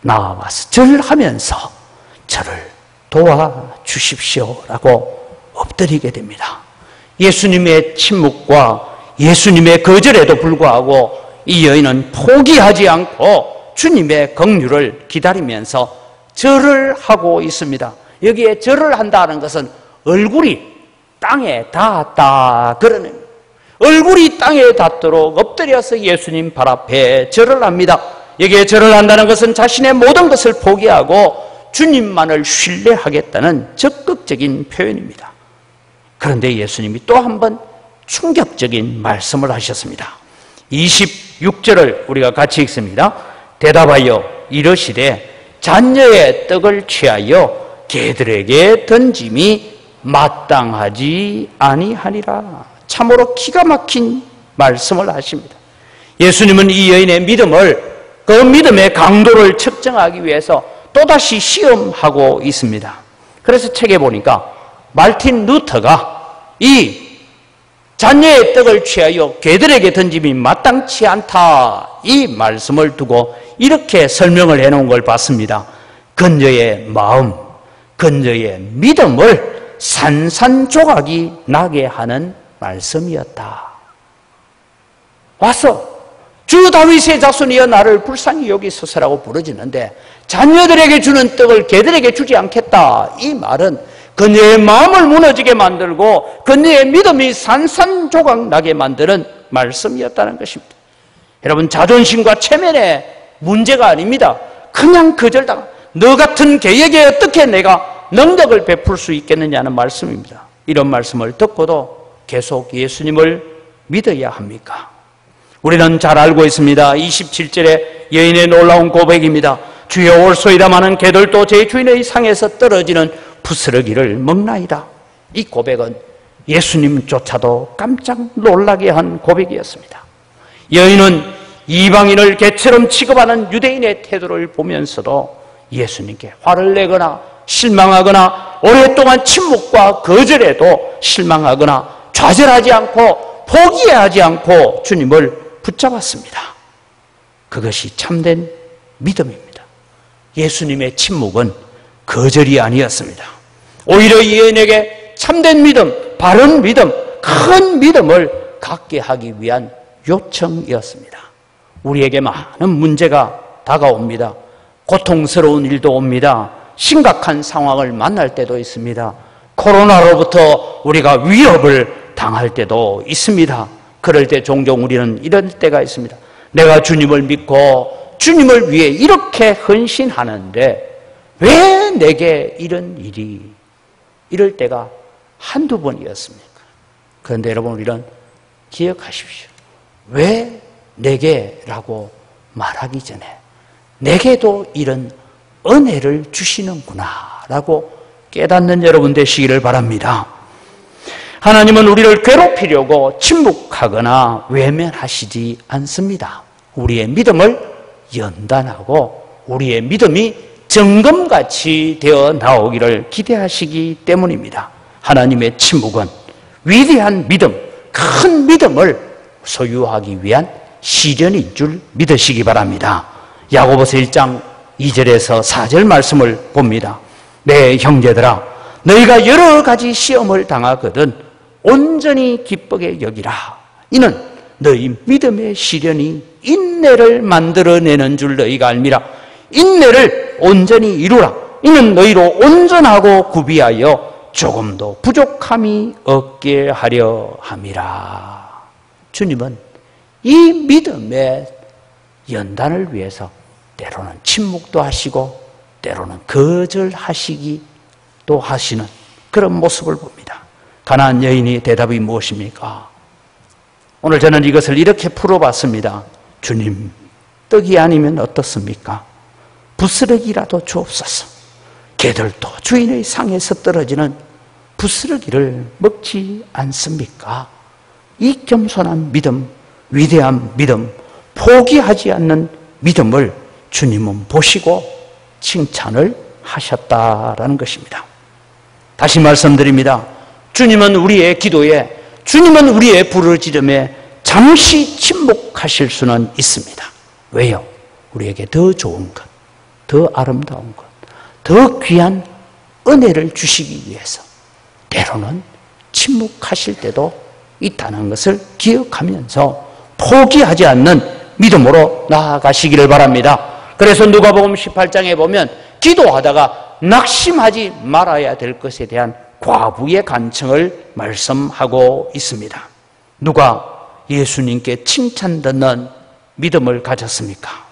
나와서 절하면서 저를 도와주십시오라고 엎드리게 됩니다. 예수님의 침묵과 예수님의 거절에도 불구하고 이 여인은 포기하지 않고 주님의 긍휼을 기다리면서 절을 하고 있습니다. 여기에 절을 한다는 것은 얼굴이 땅에 닿았다 그러는 거예요. 얼굴이 땅에 닿도록 엎드려서 예수님 발 앞에 절을 합니다. 여기에 절을 한다는 것은 자신의 모든 것을 포기하고 주님만을 신뢰하겠다는 적극적인 표현입니다. 그런데 예수님이 또 한 번 충격적인 말씀을 하셨습니다. 26절을 우리가 같이 읽습니다. 대답하여 이르시되 잔녀의 떡을 취하여 개들에게 던짐이 마땅하지 아니하니라. 참으로 기가 막힌 말씀을 하십니다. 예수님은 이 여인의 믿음을, 그 믿음의 강도를 측정하기 위해서 또다시 시험하고 있습니다. 그래서 책에 보니까 말틴 루터가 이 잔녀의 떡을 취하여 개들에게 던짐이 마땅치 않다, 이 말씀을 두고 이렇게 설명을 해놓은 걸 봤습니다. 그녀의 마음, 그녀의 믿음을 산산조각이 나게 하는 말씀이었다. 와서 주 다윗의 자손이여 나를 불쌍히 여기소서라고 부르짖는데 자녀들에게 주는 떡을 개들에게 주지 않겠다, 이 말은 그녀의 마음을 무너지게 만들고 그녀의 믿음이 산산조각 나게 만드는 말씀이었다는 것입니다. 여러분, 자존심과 체면의 문제가 아닙니다. 그냥 거절당, 너 같은 개에게 어떻게 내가 능력을 베풀 수 있겠느냐는 말씀입니다. 이런 말씀을 듣고도 계속 예수님을 믿어야 합니까? 우리는 잘 알고 있습니다. 27절에 여인의 놀라운 고백입니다. 주여 올소이다마는 개들도 제 주인의 상에서 떨어지는 부스러기를 먹나이다. 이 고백은 예수님조차도 깜짝 놀라게 한 고백이었습니다. 여인은 이방인을 개처럼 취급하는 유대인의 태도를 보면서도 예수님께 화를 내거나 실망하거나 오랫동안 침묵과 거절에도 실망하거나 좌절하지 않고 포기하지 않고 주님을 붙잡았습니다. 그것이 참된 믿음입니다. 예수님의 침묵은 거절이 아니었습니다. 오히려 이 여인에게 참된 믿음, 바른 믿음, 큰 믿음을 갖게 하기 위한 요청이었습니다. 우리에게 많은 문제가 다가옵니다. 고통스러운 일도 옵니다. 심각한 상황을 만날 때도 있습니다. 코로나로부터 우리가 위협을 당할 때도 있습니다. 그럴 때 종종 우리는 이런 때가 있습니다. 내가 주님을 믿고 주님을 위해 이렇게 헌신하는데 왜 내게 이런 일이, 이럴 때가 한두 번이었습니까? 그런데 여러분, 우리는 기억하십시오. 왜 내게라고 말하기 전에 내게도 이런 은혜를 주시는구나 라고 깨닫는 여러분 되시기를 바랍니다. 하나님은 우리를 괴롭히려고 침묵하거나 외면하시지 않습니다. 우리의 믿음을 연단하고 우리의 믿음이 정금같이 되어 나오기를 기대하시기 때문입니다. 하나님의 침묵은 위대한 믿음, 큰 믿음을 소유하기 위한 시련인 줄 믿으시기 바랍니다. 야고보서 1장 2절에서 4절 말씀을 봅니다. 내 형제들아, 너희가 여러 가지 시험을 당하거든 온전히 기쁘게 여기라. 이는 너희 믿음의 시련이 인내를 만들어내는 줄 너희가 알미라. 인내를 온전히 이루라. 이는 너희로 온전하고 구비하여 조금도 부족함이 없게 하려 함이라. 주님은 이 믿음의 연단을 위해서 때로는 침묵도 하시고 때로는 거절하시기도 하시는 그런 모습을 봅니다. 가나안 여인의 대답이 무엇입니까? 오늘 저는 이것을 이렇게 풀어봤습니다. 주님, 떡이 아니면 어떻습니까? 부스러기라도 주옵소서. 개들도 주인의 상에서 떨어지는 부스러기를 먹지 않습니까? 이 겸손한 믿음, 위대한 믿음, 포기하지 않는 믿음을 주님은 보시고 칭찬을 하셨다라는 것입니다. 다시 말씀드립니다. 주님은 우리의 기도에, 주님은 우리의 부르짖음에 잠시 침묵하실 수는 있습니다. 왜요? 우리에게 더 좋은 것, 더 아름다운 것, 더 귀한 은혜를 주시기 위해서 때로는 침묵하실 때도 있다는 것을 기억하면서 포기하지 않는 믿음으로 나아가시기를 바랍니다. 그래서 누가복음 18장에 보면 기도하다가 낙심하지 말아야 될 것에 대한 과부의 간청을 말씀하고 있습니다. 누가 예수님께 칭찬 듣는 믿음을 가졌습니까?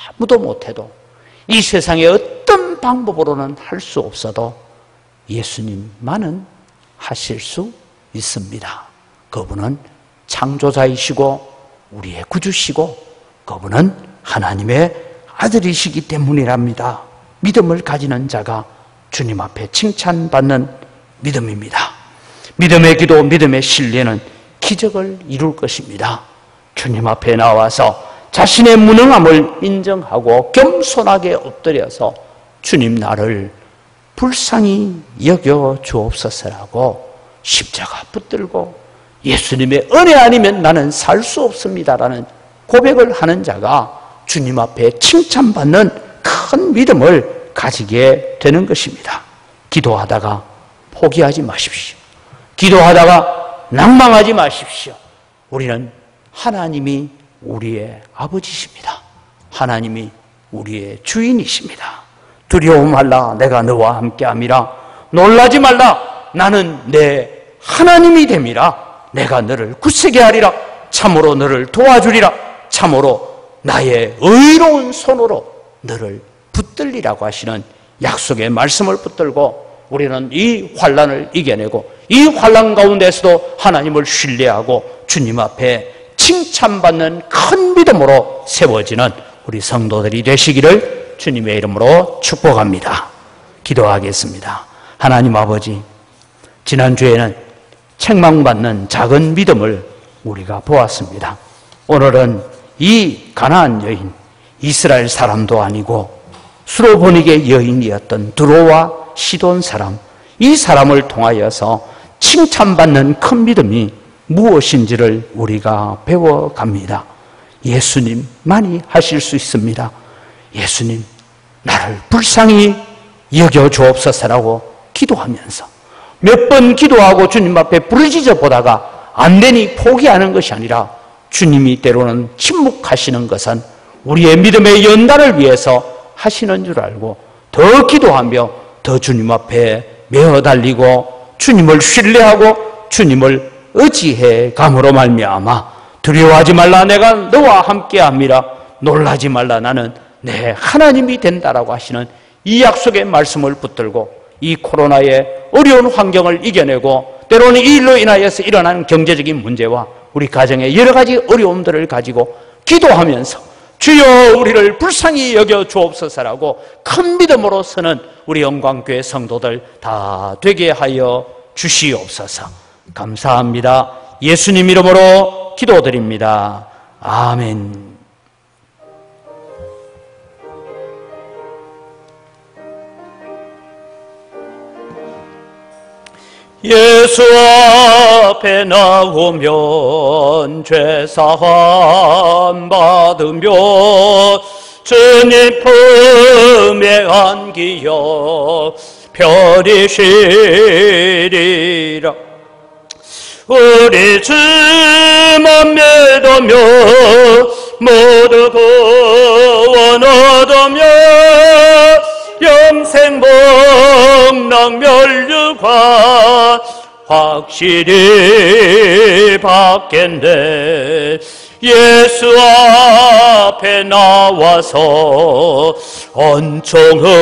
아무도 못해도 이 세상에 어떤 방법으로는 할 수 없어도 예수님만은 하실 수 있습니다. 그분은 창조자이시고 우리의 구주시고 그분은 하나님의 아들이시기 때문이랍니다. 믿음을 가지는 자가 주님 앞에 칭찬받는 믿음입니다. 믿음의 기도, 믿음의 신뢰는 기적을 이룰 것입니다. 주님 앞에 나와서 자신의 무능함을 인정하고 겸손하게 엎드려서 주님, 나를 불쌍히 여겨 주옵소서라고 십자가 붙들고 예수님의 은혜 아니면 나는 살 수 없습니다라는 고백을 하는 자가 주님 앞에 칭찬받는 큰 믿음을 가지게 되는 것입니다. 기도하다가 포기하지 마십시오. 기도하다가 낭망하지 마십시오. 우리는 하나님이 우리의 아버지십니다. 하나님이 우리의 주인이십니다. 두려워 말라, 내가 너와 함께함이라. 놀라지 말라, 나는 내 하나님이 됨이라. 내가 너를 굳세게 하리라. 참으로 너를 도와주리라. 참으로 나의 의로운 손으로 너를 붙들리라고 하시는 약속의 말씀을 붙들고 우리는 이 환난을 이겨내고 이 환난 가운데서도 하나님을 신뢰하고 주님 앞에 칭찬받는 큰 믿음으로 세워지는 우리 성도들이 되시기를 주님의 이름으로 축복합니다. 기도하겠습니다. 하나님 아버지, 지난주에는 책망받는 작은 믿음을 우리가 보았습니다. 오늘은 이 가나안 여인, 이스라엘 사람도 아니고 수로보닉의 여인이었던 드로와 시돈 사람, 이 사람을 통하여서 칭찬받는 큰 믿음이 무엇인지를 우리가 배워갑니다. 예수님만이 하실 수 있습니다. 예수님, 나를 불쌍히 여겨 주옵소서라고 기도하면서 몇 번 기도하고 주님 앞에 부르짖어 보다가 안 되니 포기하는 것이 아니라 주님이 때로는 침묵하시는 것은 우리의 믿음의 연단을 위해서 하시는 줄 알고 더 기도하며 더 주님 앞에 메어 달리고 주님을 신뢰하고 주님을 의지해 감으로 말미암아 두려워하지 말라, 내가 너와 함께함이라. 놀라지 말라, 나는 내 하나님이 된다라고 하시는 이 약속의 말씀을 붙들고 이 코로나의 어려운 환경을 이겨내고 때로는 이 일로 인하여서 일어나는 경제적인 문제와 우리 가정의 여러 가지 어려움들을 가지고 기도하면서 주여 우리를 불쌍히 여겨 주옵소서라고 큰 믿음으로 서는 우리 영광교회 성도들 다 되게 하여 주시옵소서. 감사합니다. 예수님 이름으로 기도드립니다. 아멘. 예수 앞에 나오면 죄사함 받으며 주님 품에 안기어 편히 쉬리라. 우리 주만 믿으며 모두 구원 얻으며 영생 복락 멸류관 확실히 받겠네. 예수 앞에 나와서 은총을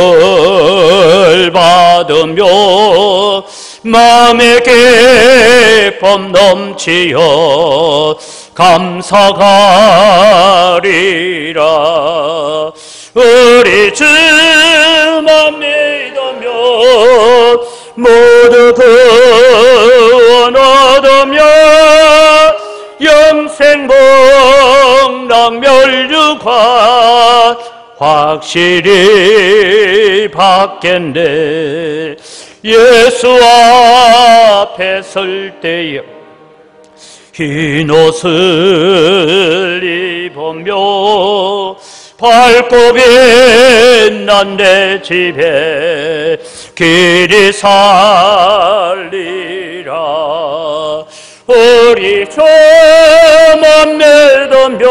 받으며 마음의 기쁨 넘치어 감사하리라. 우리 주만 믿으며 모두 구원 얻으며 영생 복락 멸류관 확실히 받겠네. 예수 앞에 설 때에 흰 옷을 입으며 밝고 빛난 내 집에 길이 살리라. 우리 주만 믿으며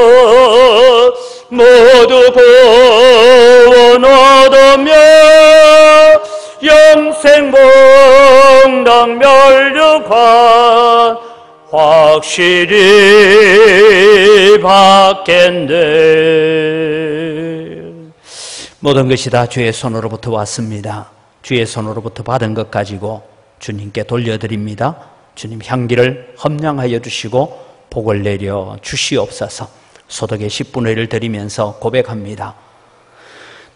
모두 구원 얻으며 영생 복락 멸류관 확실히 받겠네. 모든 것이 다 주의 손으로부터 왔습니다. 주의 손으로부터 받은 것 가지고 주님께 돌려드립니다. 주님 향기를 험량하여 주시고 복을 내려 주시옵소서. 소득의 10분의 1을 드리면서 고백합니다.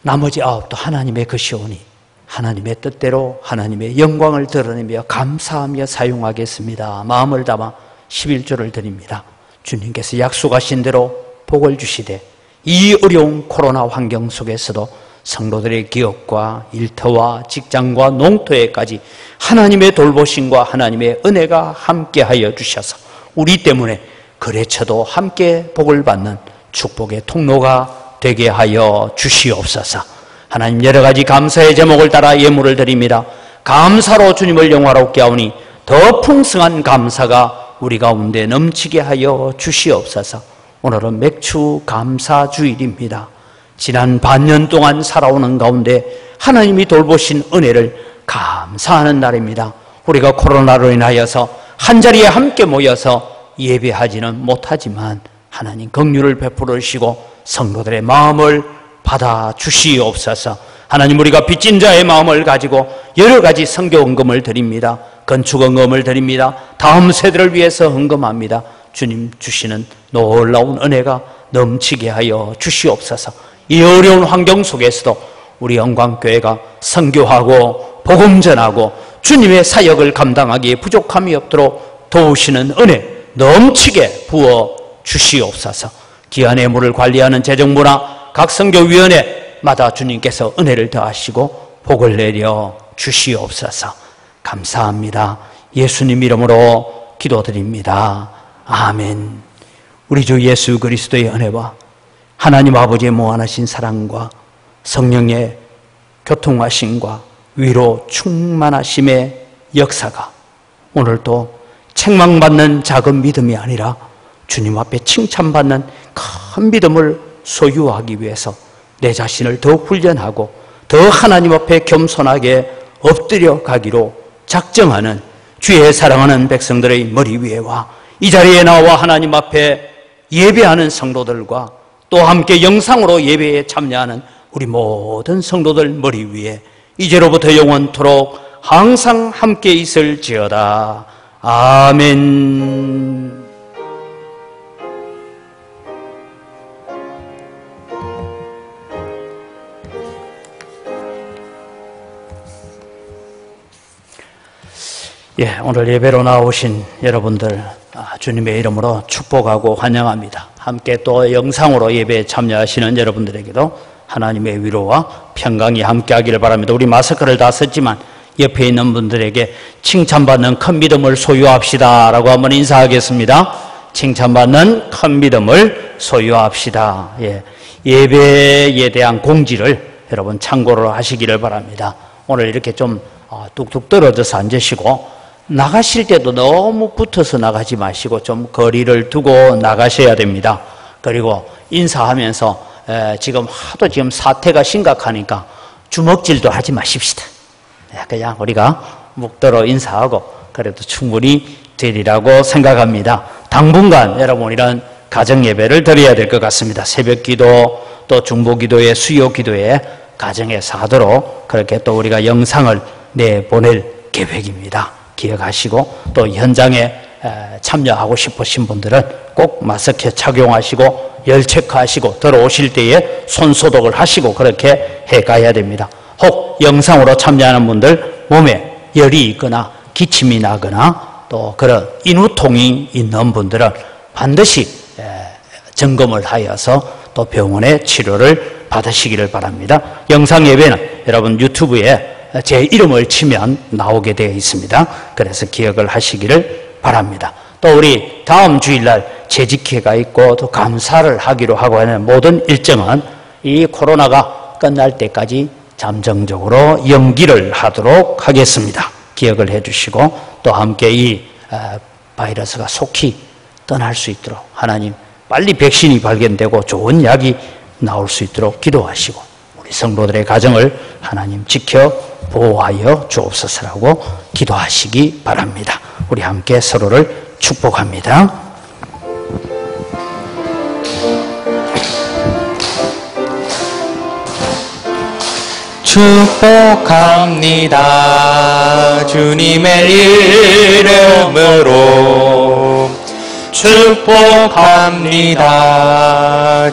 나머지 9도 하나님의 것이오니 하나님의 뜻대로 하나님의 영광을 드러내며 감사하며 사용하겠습니다. 마음을 담아 11조를 드립니다. 주님께서 약속하신 대로 복을 주시되 이 어려운 코로나 환경 속에서도 성도들의 기업과 일터와 직장과 농토에까지 하나님의 돌보심과 하나님의 은혜가 함께하여 주셔서 우리 때문에 거래처도 함께 복을 받는 축복의 통로가 되게 하여 주시옵소서. 하나님, 여러 가지 감사의 제목을 따라 예물을 드립니다. 감사로 주님을 영화롭게 하오니 더 풍성한 감사가 우리 가운데 넘치게 하여 주시옵소서. 오늘은 맥주 감사주일입니다. 지난 반년 동안 살아오는 가운데 하나님이 돌보신 은혜를 감사하는 날입니다. 우리가 코로나로 인하여서 한자리에 함께 모여서 예배하지는 못하지만 하나님 긍휼을 베풀으시고 성도들의 마음을 받아 주시옵소서. 하나님, 우리가 빚진 자의 마음을 가지고 여러 가지 선교 헌금을 드립니다. 건축 헌금을 드립니다. 다음 세대를 위해서 헌금합니다. 주님 주시는 놀라운 은혜가 넘치게 하여 주시옵소서. 이 어려운 환경 속에서도 우리 영광교회가 선교하고 복음 전하고 주님의 사역을 감당하기에 부족함이 없도록 도우시는 은혜 넘치게 부어 주시옵소서. 귀한 예물을 관리하는 재정부나 각 선교위원회마다 주님께서 은혜를 더하시고 복을 내려 주시옵소서. 감사합니다. 예수님 이름으로 기도드립니다. 아멘. 우리 주 예수 그리스도의 은혜와 하나님 아버지의 무한하신 사랑과 성령의 교통하심과 위로 충만하심의 역사가 오늘도 책망받는 작은 믿음이 아니라 주님 앞에 칭찬받는 큰 믿음을 소유하기 위해서 내 자신을 더욱 훈련하고 더 하나님 앞에 겸손하게 엎드려 가기로 작정하는 주의 사랑하는 백성들의 머리 위에와 이 자리에 나와 하나님 앞에 예배하는 성도들과 또 함께 영상으로 예배에 참여하는 우리 모든 성도들 머리 위에 이제로부터 영원토록 항상 함께 있을지어다. 아멘. 오늘 예배로 나오신 여러분들 주님의 이름으로 축복하고 환영합니다. 함께 또 영상으로 예배에 참여하시는 여러분들에게도 하나님의 위로와 평강이 함께하기를 바랍니다. 우리 마스크를 다 썼지만 옆에 있는 분들에게 칭찬받는 큰 믿음을 소유합시다 라고 한번 인사하겠습니다. 칭찬받는 큰 믿음을 소유합시다. 예배에 대한 공지를 여러분 참고를 하시기를 바랍니다. 오늘 이렇게 좀 뚝뚝 떨어져서 앉으시고 나가실 때도 너무 붙어서 나가지 마시고 좀 거리를 두고 나가셔야 됩니다. 그리고 인사하면서 지금 사태가 심각하니까 주먹질도 하지 마십시다. 그냥 우리가 묵도로 인사하고 그래도 충분히 되리라고 생각합니다. 당분간 여러분 이런 가정 예배를 드려야 될 것 같습니다. 새벽 기도 또 중보 기도에 수요 기도에 가정에서 하도록 그렇게 또 우리가 영상을 내보낼 계획입니다. 기억하시고 또 현장에 참여하고 싶으신 분들은 꼭 마스크 착용하시고 열 체크하시고 들어오실 때에 손 소독을 하시고 그렇게 해가야 됩니다. 혹 영상으로 참여하는 분들 몸에 열이 있거나 기침이 나거나 또 그런 인후통이 있는 분들은 반드시 점검을 하여서 또 병원의 치료를 받으시기를 바랍니다. 영상 예배는 여러분 유튜브에 제 이름을 치면 나오게 되어 있습니다. 그래서 기억을 하시기를 바랍니다. 또 우리 다음 주일날 재직회가 있고 또 감사를 하기로 하고 하는 모든 일정은 이 코로나가 끝날 때까지 잠정적으로 연기를 하도록 하겠습니다. 기억을 해주시고 또 함께 이 바이러스가 속히 떠날 수 있도록 하나님 빨리 백신이 발견되고 좋은 약이 나올 수 있도록 기도하시고 우리 성도들의 가정을 하나님 지켜 보호하여 주옵소서라고 기도하시기 바랍니다. 우리 함께 서로를 축복합니다. 축복합니다. 주님의 이름으로 축복합니다.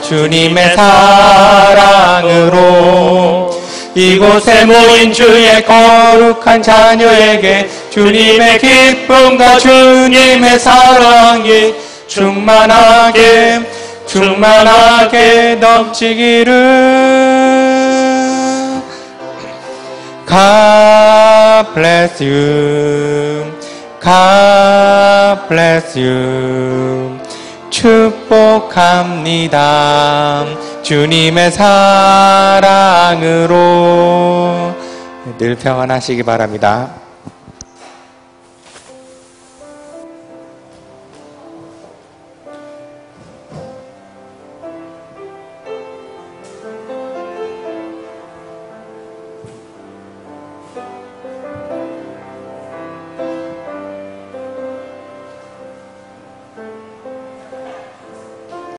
주님의 사랑으로 이곳에 모인 주의 거룩한 자녀에게 주님의 기쁨과 주님의 사랑이 충만하게 넘치기를. God bless you. God bless you. 축복합니다. 주님의 사랑으로 늘 평안하시기 바랍니다.